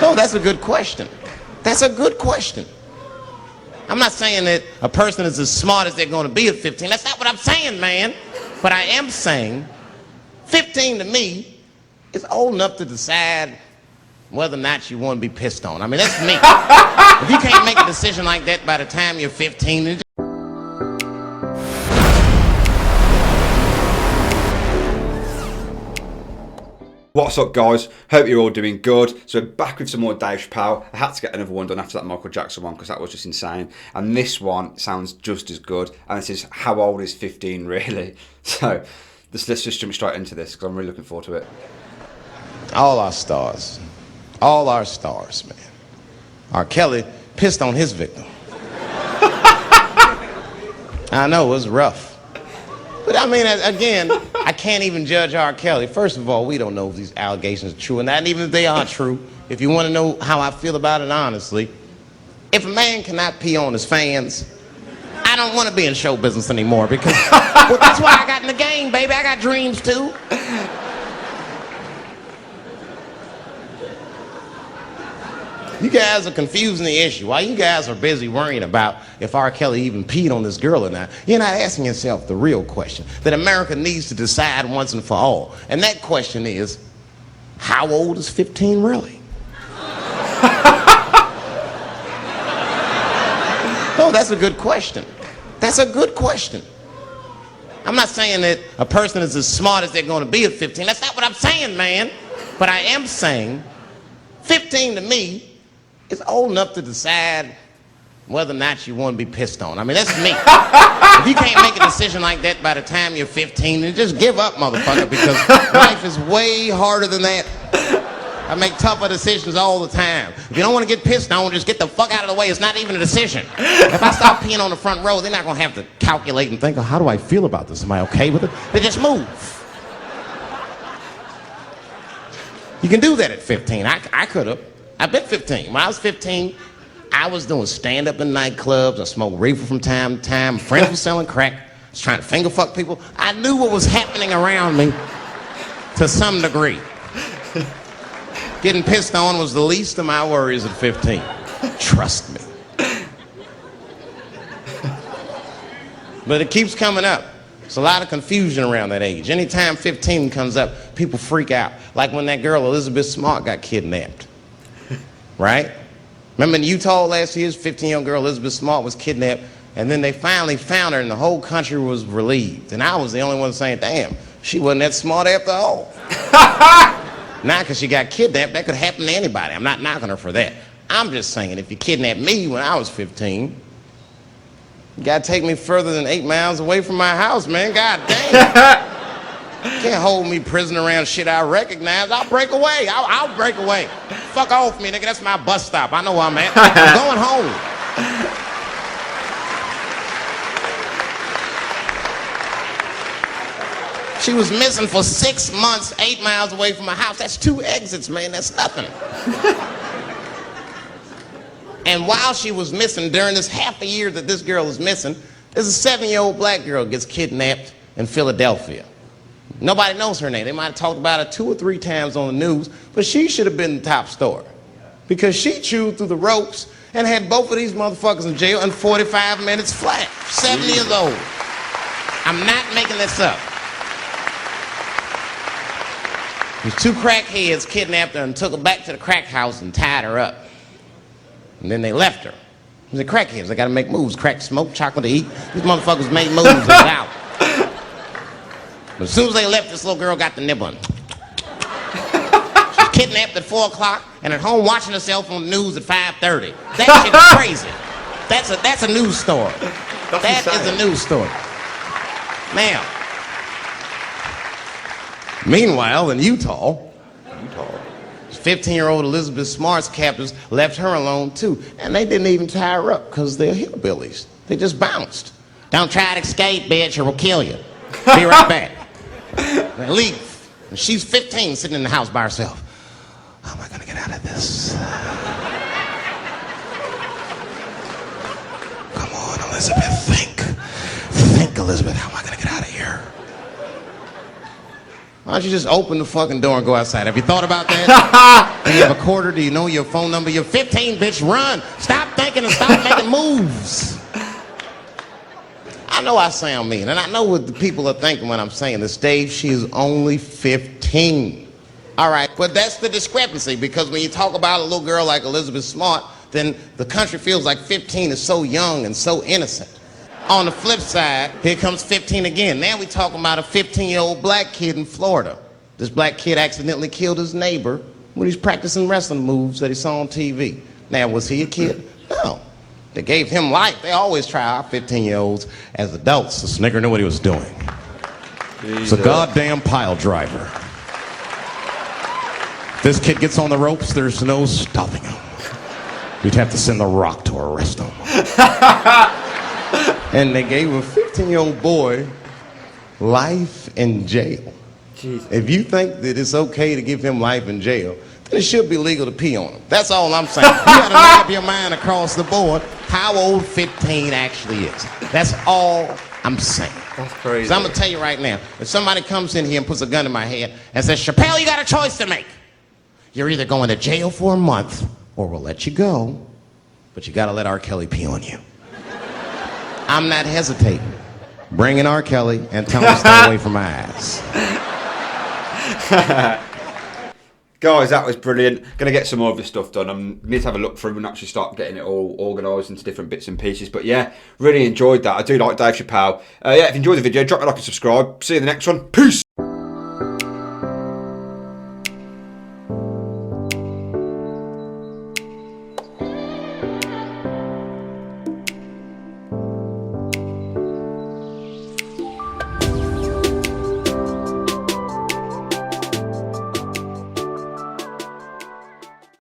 No, that's a good question. That's a good question. I'm not saying that a person is as smart as they're going to be at 15. That's not what I'm saying, man. But I am saying 15 to me is old enough to decide whether or not you want to be pissed on. I mean, that's me. If you can't make a decision like that by the time you're 15, then What's up, guys? Hope you're all doing good. So we're back with some more Dave Chapelle. I had to get another one done after that Michael Jackson one because that was just insane. And this one sounds just as good. And this is How Old Is 15 Really? So let's just jump straight into this because I'm really looking forward to it. all our stars, man. R. Kelly pissed on his victim. I know, it was rough. But I mean, again, I can't even judge R. Kelly. First of all, we don't know if these allegations are true, and not even if they are true. If you want to know how I feel about it honestly, if a man cannot pee on his fans, I don't want to be in show business anymore because well, that's why I got in the game, baby. I got dreams too. You guys are confusing the issue. While you guys are busy worrying about if R. Kelly even peed on this girl or not, you're not asking yourself the real question that America needs to decide once and for all. And that question is, how old is 15 really? No, that's a good question. That's a good question. I'm not saying that a person is as smart as they're going to be at 15. That's not what I'm saying, man. But I am saying 15 to me is old enough to decide whether or not you want to be pissed on. I mean, that's me. If you can't make a decision like that by the time you're 15, then just give up, motherfucker, because life is way harder than that. I make tougher decisions all the time. If you don't want to get pissed on, just get the fuck out of the way. It's not even a decision. If I start peeing on the front row, they're not going to have to calculate and think, oh, how do I feel about this? Am I okay with it? They just move. You can do that at 15. I could have. I've been 15. When I was 15, I was doing stand-up in nightclubs. I smoked reefer from time to time. Friends were selling crack. I was trying to finger fuck people. I knew what was happening around me to some degree. Getting pissed on was the least of my worries at 15. Trust me. But it keeps coming up. There's a lot of confusion around that age. Anytime 15 comes up, people freak out. Like when that girl, Elizabeth Smart, got kidnapped. Right? Remember in Utah last year, 15-year-old girl Elizabeth Smart was kidnapped, and then they finally found her, and the whole country was relieved. And I was the only one saying, damn, she wasn't that smart after all. Now, because she got kidnapped, that could happen to anybody. I'm not knocking her for that. I'm just saying, if you kidnapped me when I was 15, you gotta take me further than 8 miles away from my house, man. God damn. Can't hold me prisoner around shit I recognize. I'll break away. I'll break away. Fuck off me, nigga. That's my bus stop. I know where I'm at. I'm going home. She was missing for 6 months, 8 miles away from my house. That's 2 exits, man. That's nothing. And while she was missing, during this half a year that this girl is missing, there's a 7-year-old black girl gets kidnapped in Philadelphia. Nobody knows her name. They might have talked about her 2 or 3 times on the news, but she should have been the top story because she chewed through the ropes and had both of these motherfuckers in jail in 45 minutes flat. 7 years old. I'm not making this up. These 2 crackheads kidnapped her and took her back to the crack house and tied her up. And then they left her. They're crackheads. They got to make moves. Crack, smoke, chocolate to eat. These motherfuckers make moves and out. But as soon as they left, this little girl got the nibbling. She's kidnapped at 4 o'clock and at home watching herself on the news at 5:30. That shit is crazy. That's a news story. That is a news story. Now, meanwhile, in Utah, 15-year-old Elizabeth Smart's captors left her alone too. And they didn't even tie her up because they're hillbillies. They just bounced. Don't try to escape, bitch, or we'll kill you. Be right back. They leave. And she's 15 sitting in the house by herself. How am I going to get out of this? Come on, Elizabeth, think. Think, Elizabeth, how am I going to get out of here? Why don't you just open the fucking door and go outside? Have you thought about that? Do you have a quarter? Do you know your phone number? You're 15, bitch. Run. Stop thinking and stop making moves. I know I sound mean, and I know what the people are thinking when I'm saying this. Dave, she is only 15. All right, but that's the discrepancy, because when you talk about a little girl like Elizabeth Smart, then the country feels like 15 is so young and so innocent. On the flip side, here comes 15 again. Now we talking about a 15-year-old black kid in Florida. This black kid accidentally killed his neighbor when he was practicing wrestling moves that he saw on TV. Now, was he a kid? No. They gave him life. They always try our 15-year-olds as adults. The snigger knew what he was doing. He's a goddamn pile driver. This kid gets on the ropes, there's no stopping him. You'd have to send the Rock to arrest him. And they gave a 15-year-old boy life in jail. Jesus. If you think that it's okay to give him life in jail, then it should be legal to pee on him. That's all I'm saying. You gotta make up your mind across the board how old 15 actually is. That's all I'm saying. That's crazy. So I'm gonna tell you right now, if somebody comes in here and puts a gun in my head and says, Chappelle, you got a choice to make. You're either going to jail for a month or we'll let you go, but you gotta let R. Kelly pee on you. I'm not hesitating. Bring in R. Kelly and tell him to stay away from my ass. Guys, that was brilliant. Going to get some more of this stuff done. I need to have a look through and actually start getting it all organised into different bits and pieces. But yeah, really enjoyed that. I do like Dave Chapelle. Yeah, if you enjoyed the video, drop a like and subscribe. See you in the next one. Peace!